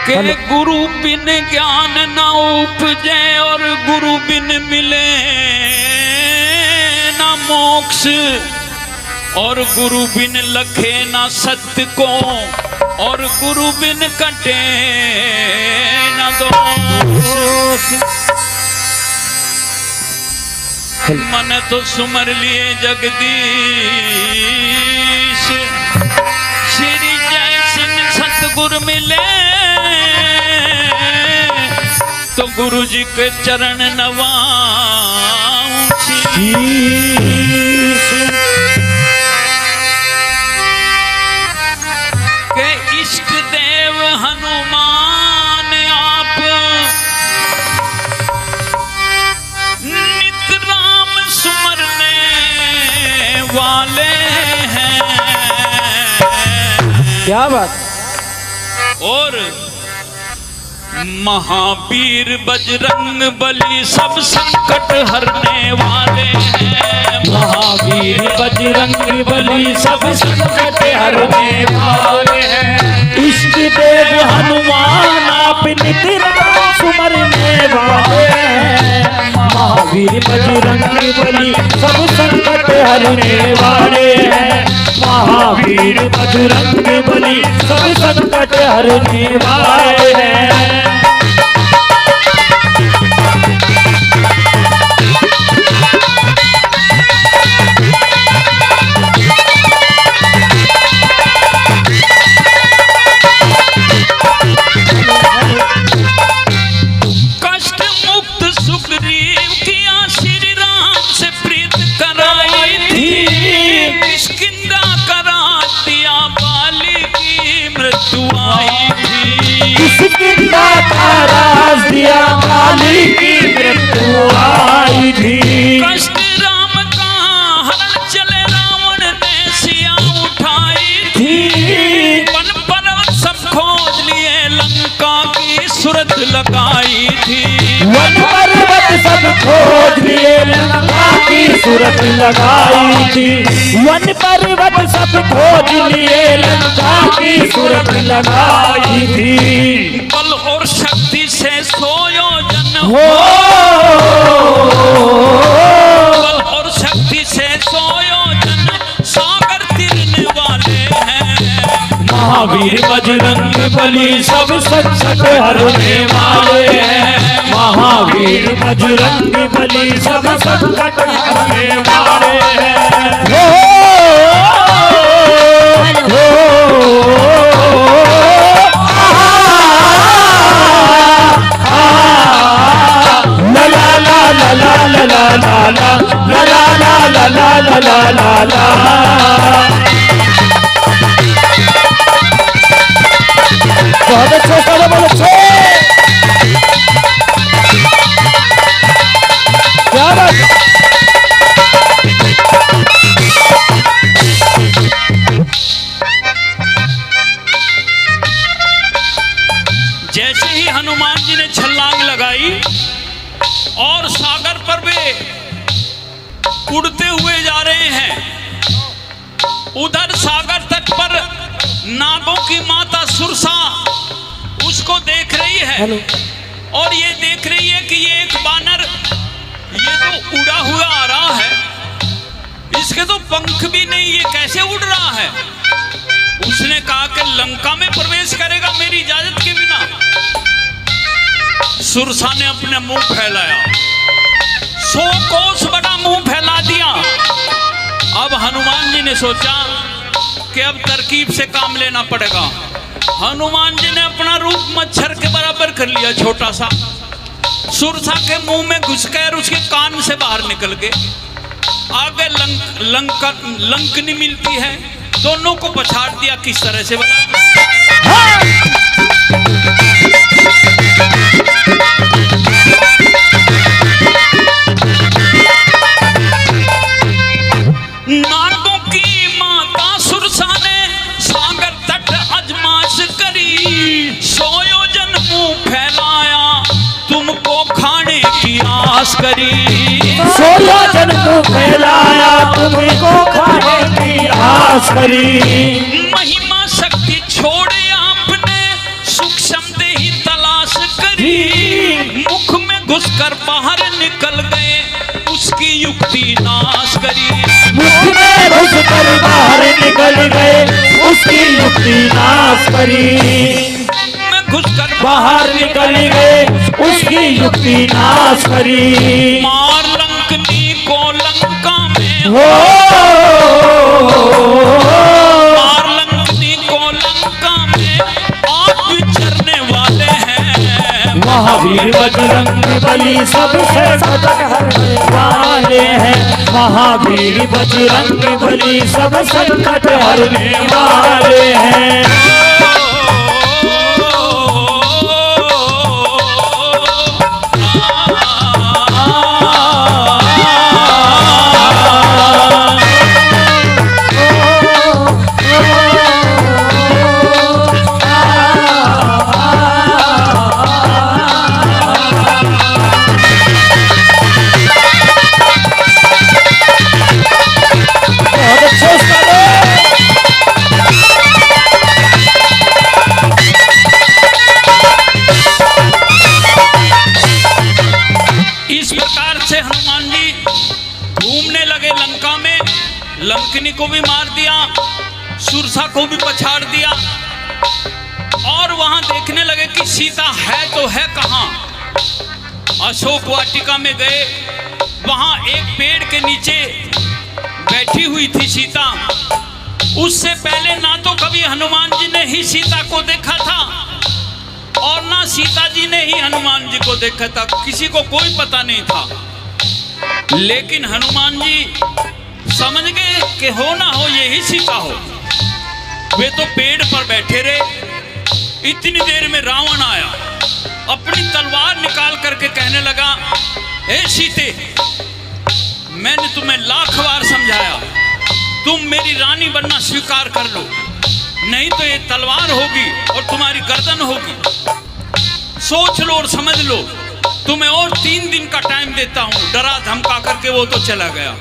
के गुरु बिन ज्ञान न उपजे और गुरु बिन मिले न मोक्ष और गुरु बिन लखे न सत्य को और गुरु बिन कटे न दोष। मन तो सुमर लिए जगदीश श्री जय सिंह सतगुरु मिले तो गुरु जी के चरण नवाऊं के इष्ट देव हनुमान आप नित राम सुमरने वाले हैं। क्या बात। और महावीर बजरंग बली सब संकट हरने वाले हैं। महावीर बजरंग बली सब संकट हरने वाले हैं। इष्ट देव हनुमान आप नित राम सुमरने वाले हैं। महावीर बजरंग बली सब संकट हरने वाले हैं। महावीर बजरंग बली सब संकट हरने वाले हैं। कष्ट मुक्त सुग्रीव किया श्री राम से प्रीत कराई थी। किष्किंधा करा दिया बाली की मृत्यु आई थी। किष्किंधा करा दिया बाली की मृत्यु आई थी। कष्ट राम का हरण चले रावण ने सिया उठाई थी। वन पर्वत सब खोज लिए लंका की सूरत लगाई थी। वन पर्वत सब खोज लिए लंका की सूरत लगाई थी। वन पर्वत सब खोज लिए लंका की सूरत लगाई थी। बल और शक्ति से सोयो जन हो बल और शक्ति से सोयो जन सागर तिरने वाले हैं। महावीर बजरंग बली सब संकट हरने वाले हैं। महावीर बजरंग बली सब संकट हरने वाले हैं। ला ला ला ला ला ला ला ला ला ला ला ला ला। बहुत अच्छे सारे बहुत अच्छे। क्या बात। जैसे ही हनुमान जी ने छलांग लगाई और सागर पर वे उड़ते हुए जा रहे हैं। उधर सागर तट पर नागों की माता सुरसा उसको देख रही है और ये देख रही है कि ये एक बानर ये तो उड़ा हुआ आ रहा है। इसके तो पंख भी नहीं, ये कैसे उड़ रहा है। उसने कहा कि लंका में प्रवेश करेगा मेरी इजाजत के बिना। सुरसा ने अपने मुंह फैलाया, 100 कोस बड़ा मुंह फैला दिया। अब हनुमान जी ने सोचा कि अब तरकीब से काम लेना पड़ेगा। हनुमान जी ने अपना रूप मच्छर के बराबर कर लिया, छोटा सा। सुरसा के मुंह में घुस कर उसके कान से बाहर निकल के आगे लंकनी मिलती है, दोनों को पछाड़ दिया। किस तरह से बना फैलाया, तुमको खाने की आस करी। महिमा शक्ति छोड़े आपने, सूक्ष्म देही तलाश करी। मुख में घुसकर बाहर निकल गए, उसकी युक्ति नाश करी। मुख में घुसकर बाहर निकल गए, उसकी युक्ति नाश करी। में घुसकर बाहर निकल गए, उसकी युक्ति नाश करी। मार लंकनी को लंका में हो मार लंकनी को लंका में आप विचरने वाले हैं। महावीर बजरंग बली सबसे संकट हरने वाले हैं। महावीर बजरंग बली सब संकट हरने वाले हैं। इस प्रकार से हनुमान जी घूमने लगे लंका में। लंकिनी को भी मार दिया, सुरसा को भी पछाड़ दिया, और वहां देखने लगे कि सीता है तो है कहां। अशोक वाटिका में गए, वहां एक पेड़ के नीचे बैठी हुई थी सीता। उससे पहले ना तो कभी हनुमान जी ने ही सीता को देखा था, और ना सीता जी ने ही हनुमान जी को देखा था। किसी को कोई पता नहीं था। लेकिन हनुमान जी समझ गए कि हो ना हो यही सीता हो। वे तो पेड़ पर बैठे रहे। इतनी देर में रावण आया, अपनी तलवार निकाल करके कहने लगा, ए सीते, मैंने तुम्हें लाख बार समझाया, तुम मेरी रानी बनना स्वीकार कर लो, नहीं तो ये तलवार होगी और तुम्हारी गर्दन होगी। सोच लो और समझ लो। तुम्हें और 3 दिन का टाइम देता हूं। डरा धमका करके वो तो चला गया।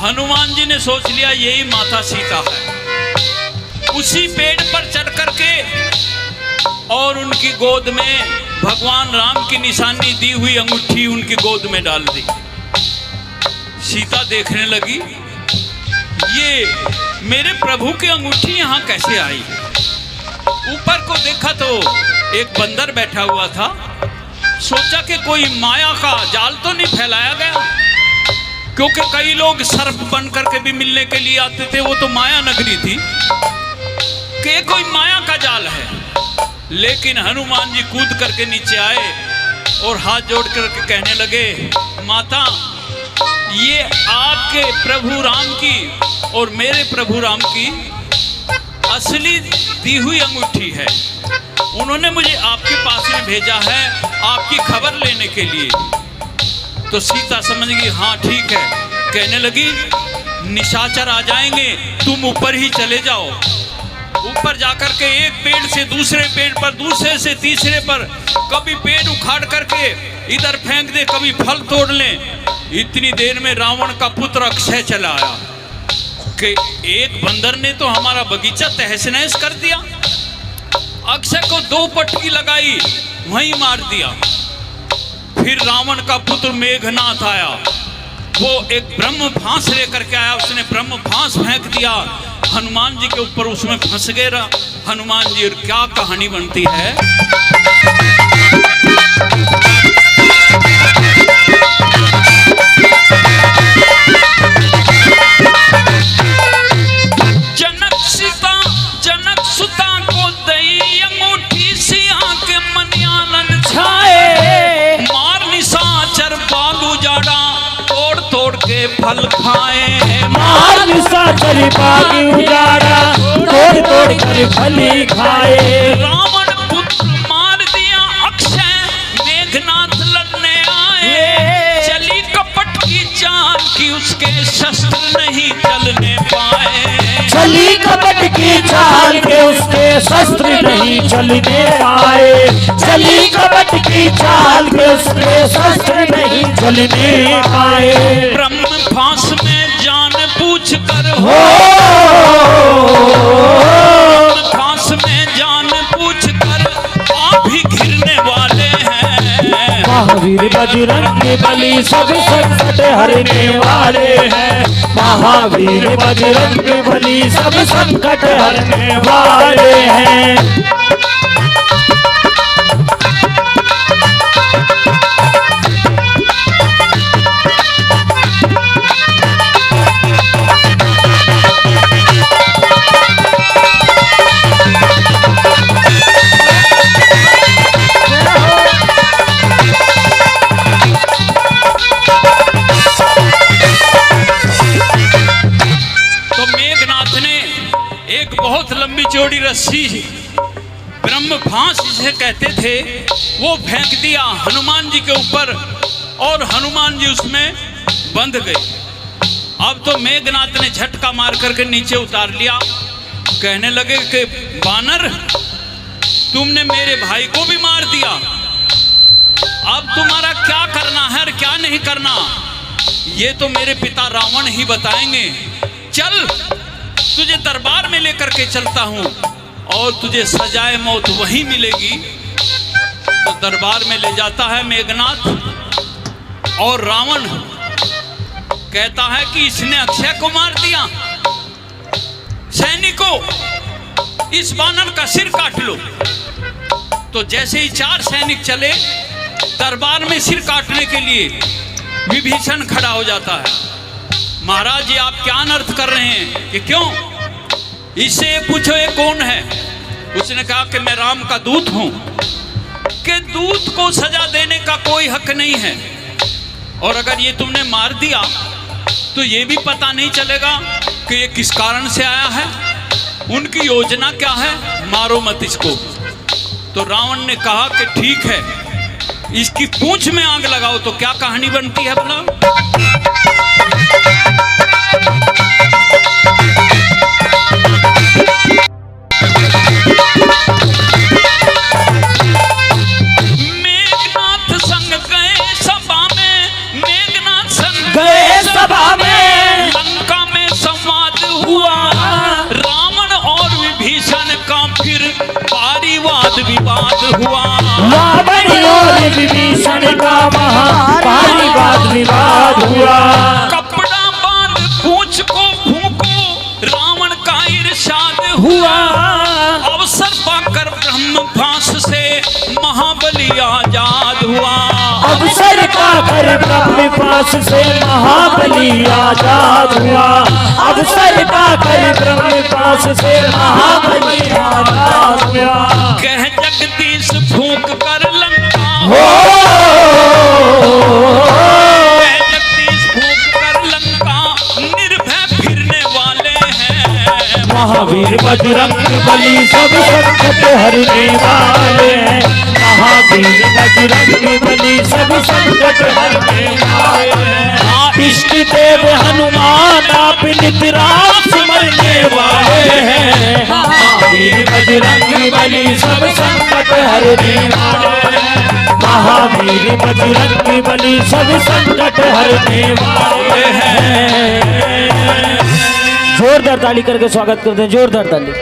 हनुमान जी ने सोच लिया यही माता सीता है। उसी पेड़ पर चढ़ करके और उनकी गोद में भगवान राम की निशानी दी हुई अंगूठी उनकी गोद में डाल दी। सीता देखने लगी, ये मेरे प्रभु की अंगूठी यहाँ कैसे आई। ऊपर को देखा तो एक बंदर बैठा हुआ था। सोचा कि कोई माया का जाल तो नहीं फैलाया गया, क्योंकि कई लोग सर्प बन करके भी मिलने के लिए आते थे। वो तो माया नगरी थी, कि कोई माया का जाल है। लेकिन हनुमान जी कूद करके नीचे आए और हाथ जोड़ करके कहने लगे, माता, ये आपके प्रभु राम की और मेरे प्रभु राम की असली दी हुई अंगूठी है। उन्होंने मुझे आपके पास में भेजा है आपकी खबर लेने के लिए। तो सीता समझ गई, हाँ ठीक है। कहने लगी, निशाचर आ जाएंगे, तुम ऊपर ही चले जाओ। ऊपर जाकर के एक पेड़ से दूसरे पेड़ पर, दूसरे से तीसरे पर, कभी पेड़ उखाड़ करके इधर फेंक दे, कभी फल तोड़ ले। इतनी देर में रावण का पुत्र अक्षय चला आया कि एक बंदर ने तो हमारा बगीचा तहस नहस कर दिया। अक्षय को 2 पटकी लगाई, वहीं मार दिया। फिर रावण का पुत्र मेघनाथ आया, वो एक ब्रह्म फांस लेकर के आया। उसने ब्रह्म फांस फेंक दिया हनुमान जी के ऊपर, उसमें फंस गया हनुमान जी। और क्या कहानी बनती है। जनक सुता को दई अंगूठी, सिया के मनियालन छाए। मार निशाचर बाग उजाड़ा, तोड़ तोड़ के फल खाए। मार निशाचर बाग उजाड़ा, तोड़ तोड़ कर फल खाए। रावण पुत्र मार दिया अक्षय, मेघनाथ लड़ने आए। चली कपट की चाल की, उसके शस्त्र नहीं चलने पाए। चली कपट की चाल के उसके शस्त्र नहीं चलने पाए, चली कपट की चाल के उसके शस्त्र नहीं चलने पाए। ब्रह्म फांस में जान पूछ कर हो फांस में जान पूछ कर आप भी घिरने वाले हैं। महावीर बजरंग बली सब संकट हरने वाले हैं, महावीर बजरंग बली सब संकट हरने वाले हैं। बहुत लंबी चौड़ी रस्सी ब्रह्म फांस जिसे कहते थे वो फेंक दिया हनुमान जी के ऊपर और हनुमान जी उसमें बंध गए। अब तो मेघनाथ ने झटका मार करके नीचे उतार लिया। कहने लगे कि बानर तुमने मेरे भाई को भी मार दिया, अब तुम्हारा क्या करना है और क्या नहीं करना ये तो मेरे पिता रावण ही बताएंगे। चल तुझे दरबार में लेकर के चलता हूं और तुझे सजाए मौत वहीं मिलेगी। तो दरबार में ले जाता है मेघनाथ और रावण कहता है कि इसने अक्षय को मार दिया, सैनिकों इस बानर का सिर काट लो। तो जैसे ही 4 सैनिक चले दरबार में सिर काटने के लिए विभीषण खड़ा हो जाता है। महाराज ये आप क्या अनर्थ कर रहे हैं कि क्यों? इससे पूछो ये कौन है? उसने कहा कि मैं राम का दूत हूं, कि दूत को सजा देने का कोई हक नहीं है और अगर ये तुमने मार दिया तो ये भी पता नहीं चलेगा कि ये किस कारण से आया है, उनकी योजना क्या है, मारो मत इसको। तो रावण ने कहा कि ठीक है इसकी पूंछ में आग लगाओ। तो क्या कहानी बनती है अपना? मेघनाथ संग गए सभा में, मेघनाथ संग गए सभा में, लंका में संवाद हुआ, रावण और विभीषण का फिर भारी वाद विवाद हुआ। रावण और विभीषण का भारी वाद विवाद हुआ। कपड़ा बांध पूंछ को फूंको, रावण का इरशाद हुआ। अवसर पाकर ब्रह्म फांस से महाबली आजाद हुआ। अवसर पाकर ब्रह्म फांस से महाबली आजाद हुआ। अवसर पाकर ब्रह्म फांस से महाबली आजाद हुआ। कह जगदीश फूंक कर लंका हो जगदीश फूंक कर लंका निर्भय फिरने वाले हैं। महावीर बजरंग बली सब संकट हरने वाले हैं। महावीर बजरंग बली सब संकट हरने वाले हैं। इष्ट देव हनुमान आप नित राम सिमरने वाले हैं। महावीर बजरंग बली सब संकट हरने वाले हैं। महावीर बजरंग बली सब संकट हरने वाले हैं। जोरदार ताली करके स्वागत करते हैं, जोरदार ताली।